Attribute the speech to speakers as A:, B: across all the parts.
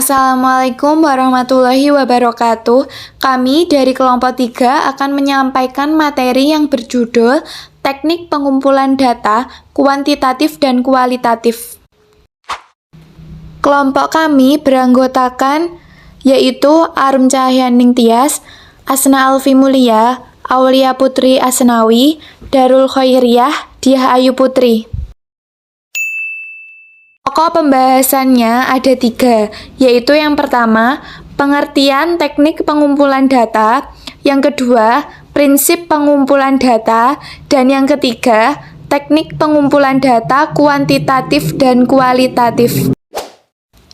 A: Assalamualaikum warahmatullahi wabarakatuh. Kami dari kelompok 3 akan menyampaikan materi yang berjudul Teknik Pengumpulan Data Kuantitatif dan Kualitatif. Kelompok kami beranggotakan yaitu Arum Cahyaning Tias, Asna Alfi Mulia, Aulia Putri Asnawi, Darul Khairiyah, Diah Ayu Putri. Pokok pembahasannya ada 3, yaitu yang pertama, pengertian teknik pengumpulan data, yang kedua, prinsip pengumpulan data, dan yang ketiga, teknik pengumpulan data kuantitatif dan kualitatif.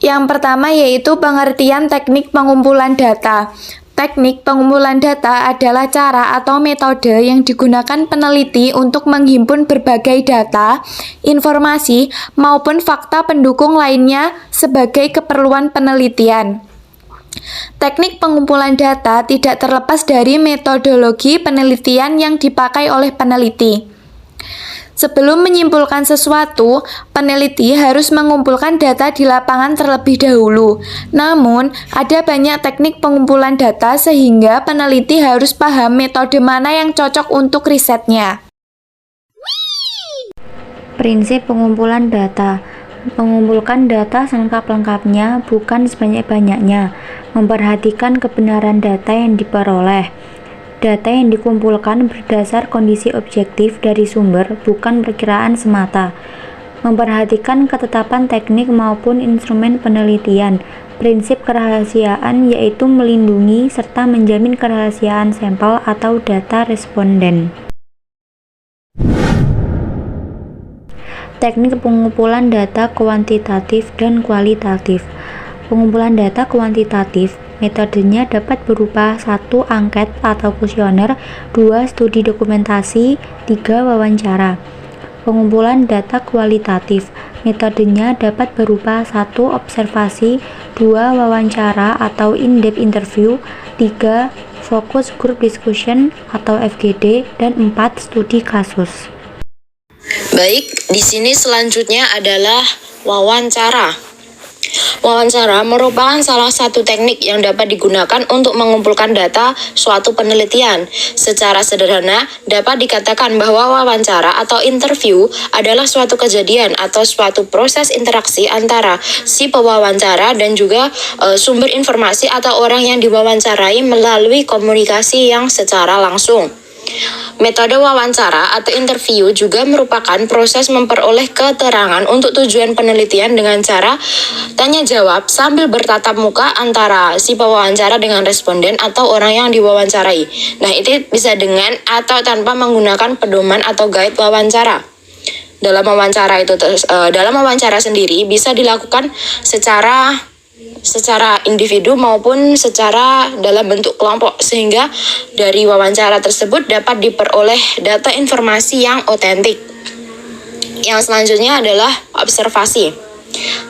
A: Yang pertama yaitu pengertian teknik pengumpulan data. Teknik pengumpulan data adalah cara atau metode yang digunakan peneliti untuk menghimpun berbagai data, informasi, maupun fakta pendukung lainnya sebagai keperluan penelitian. Teknik pengumpulan data tidak terlepas dari metodologi penelitian yang dipakai oleh peneliti. Sebelum menyimpulkan sesuatu, peneliti harus mengumpulkan data di lapangan terlebih dahulu. Namun, ada banyak teknik pengumpulan data sehingga peneliti harus paham metode mana yang cocok untuk risetnya.
B: Prinsip pengumpulan data. Mengumpulkan data selengkap-lengkapnya, bukan sebanyak-banyaknya. Memperhatikan kebenaran data yang diperoleh. Data yang dikumpulkan berdasar kondisi objektif dari sumber, bukan perkiraan semata. Memperhatikan ketetapan teknik maupun instrumen penelitian. Prinsip kerahasiaan yaitu melindungi serta menjamin kerahasiaan sampel atau data responden. Teknik pengumpulan data kuantitatif dan kualitatif. Pengumpulan data kuantitatif, metodenya dapat berupa 1. Angket atau kuesioner, 2. Studi dokumentasi, 3. Wawancara. Pengumpulan data kualitatif, metodenya dapat berupa 1. Observasi, 2. Wawancara atau in-depth interview, 3. Focus group discussion atau FGD, dan 4. Studi kasus.
C: Baik, di sini selanjutnya adalah wawancara. Wawancara merupakan salah satu teknik yang dapat digunakan untuk mengumpulkan data suatu penelitian. Secara sederhana, dapat dikatakan bahwa wawancara atau interview adalah suatu kejadian atau suatu proses interaksi antara si pewawancara dan juga sumber informasi atau orang yang diwawancarai melalui komunikasi yang secara langsung. Metode wawancara atau interview juga merupakan proses memperoleh keterangan untuk tujuan penelitian dengan cara tanya jawab sambil bertatap muka antara si pewawancara dengan responden atau orang yang diwawancarai. Nah, itu bisa dengan atau tanpa menggunakan pedoman atau guide wawancara. Dalam wawancara sendiri bisa dilakukan secara individu maupun secara dalam bentuk kelompok, sehingga dari wawancara tersebut dapat diperoleh data informasi yang otentik. Yang selanjutnya adalah observasi.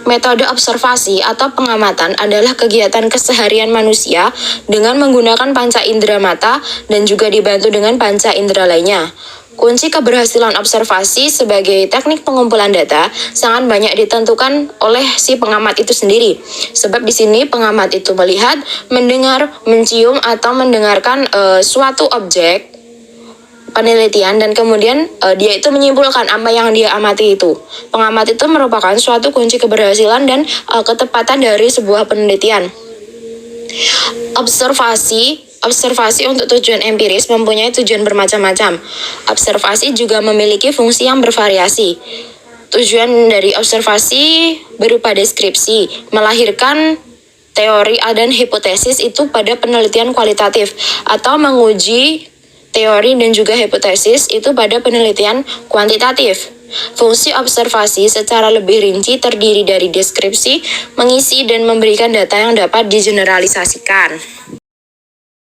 C: Metode observasi atau pengamatan adalah kegiatan keseharian manusia dengan menggunakan panca indera mata dan juga dibantu dengan panca indera lainnya. Kunci keberhasilan observasi sebagai teknik pengumpulan data sangat banyak ditentukan oleh si pengamat itu sendiri. Sebab di sini pengamat itu melihat, mendengar, mencium atau mendengarkan suatu objek penelitian dan kemudian dia itu menyimpulkan apa yang dia amati itu. Pengamat itu merupakan suatu kunci keberhasilan dan ketepatan dari sebuah penelitian. Observasi untuk tujuan empiris mempunyai tujuan bermacam-macam. Observasi juga memiliki fungsi yang bervariasi. Tujuan dari observasi berupa deskripsi, melahirkan teori dan hipotesis itu pada penelitian kualitatif, atau menguji teori dan juga hipotesis itu pada penelitian kuantitatif. Fungsi observasi secara lebih rinci terdiri dari deskripsi, mengisi dan memberikan data yang dapat digeneralisasikan.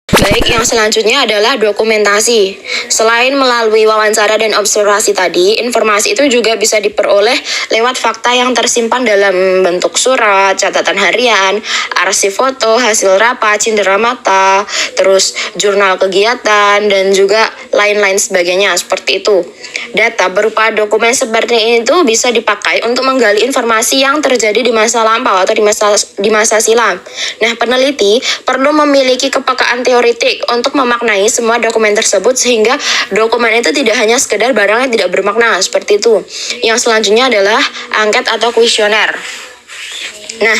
C: Baik, yang selanjutnya adalah dokumentasi. Selain melalui wawancara dan observasi tadi, informasi itu juga bisa diperoleh lewat fakta yang tersimpan dalam bentuk surat, catatan harian, arsip foto, hasil rapat, cindera mata, terus jurnal kegiatan, dan juga lain-lain sebagainya, seperti itu. Data berupa dokumen seperti itu bisa dipakai untuk menggali informasi yang terjadi di masa lampau atau di masa silam. Nah, peneliti perlu memiliki kepekaan teoretik untuk memaknai semua dokumen tersebut sehingga dokumen itu tidak hanya sekedar barang yang tidak bermakna, seperti itu. Yang selanjutnya adalah angket atau kuesioner. Nah,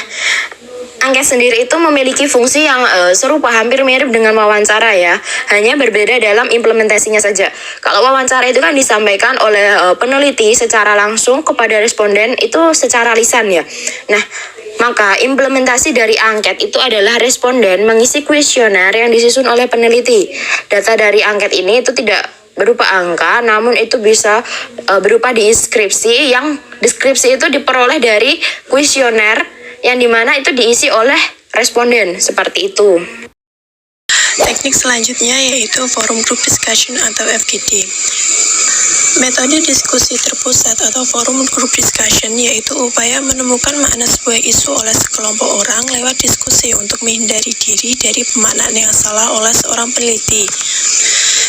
C: angket sendiri itu memiliki fungsi yang serupa, hampir mirip dengan wawancara ya, hanya berbeda dalam implementasinya saja. Kalau wawancara itu kan disampaikan oleh peneliti secara langsung kepada responden itu secara lisan ya. Nah, maka implementasi dari angket itu adalah responden mengisi kuesioner yang disusun oleh peneliti. Data dari angket ini itu tidak berupa angka, namun itu bisa berupa deskripsi, yang deskripsi itu diperoleh dari kuesioner yang dimana itu diisi oleh responden, seperti itu.
D: Teknik selanjutnya yaitu forum group discussion atau FGD. Metode diskusi terpusat atau forum group discussion yaitu upaya menemukan makna sebuah isu oleh sekelompok orang lewat diskusi untuk menghindari diri dari pemaknaan yang salah oleh seorang peneliti.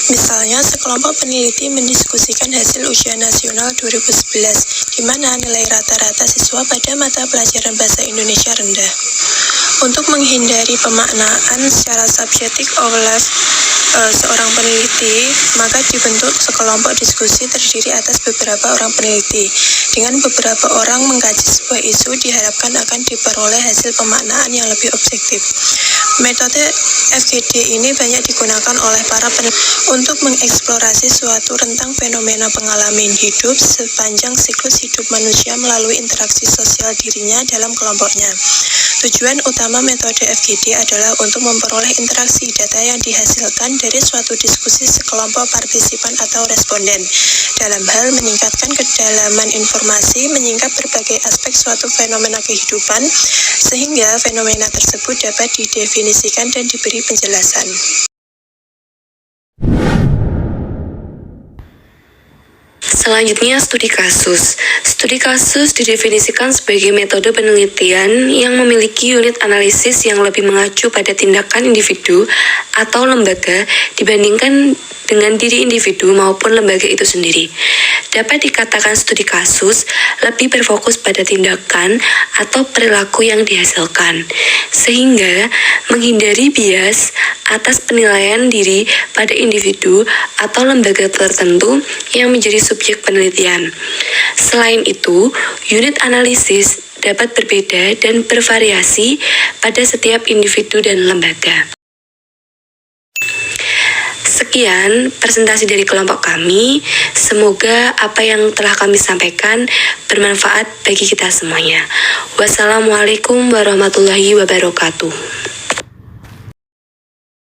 D: Misalnya, sekelompok peneliti mendiskusikan hasil ujian nasional 2011, di mana nilai rata-rata siswa pada mata pelajaran bahasa Indonesia rendah. Untuk menghindari pemaknaan secara subjektif oleh seorang peneliti, maka dibentuk sekelompok diskusi terdiri atas beberapa orang peneliti. Dengan beberapa orang mengkaji sebuah isu, diharapkan akan diperoleh hasil pemaknaan yang lebih objektif. Metode FGD ini banyak digunakan oleh para peneliti untuk mengeksplorasi suatu rentang fenomena pengalaman hidup sepanjang siklus hidup manusia melalui interaksi sosial dirinya dalam kelompoknya. Tujuan utama metode FGD adalah untuk memperoleh interaksi data yang dihasilkan dari suatu diskusi sekelompok partisipan atau responden, dalam hal meningkatkan kedalaman informasi, menyingkap berbagai aspek suatu fenomena kehidupan, sehingga fenomena tersebut dapat didefinisikan dan diberi penjelasan.
E: Selanjutnya, studi kasus. Studi kasus didefinisikan sebagai metode penelitian yang memiliki unit analisis yang lebih mengacu pada tindakan individu atau lembaga dibandingkan dengan diri individu maupun lembaga itu sendiri. Dapat dikatakan studi kasus lebih berfokus pada tindakan atau perilaku yang dihasilkan, sehingga menghindari bias atas penilaian diri pada individu atau lembaga tertentu yang menjadi subjek penelitian. Selain itu, unit analisis dapat berbeda dan bervariasi pada setiap individu dan lembaga. Sekian presentasi dari kelompok kami. Semoga apa yang telah kami sampaikan bermanfaat bagi kita semuanya. Wassalamualaikum warahmatullahi wabarakatuh.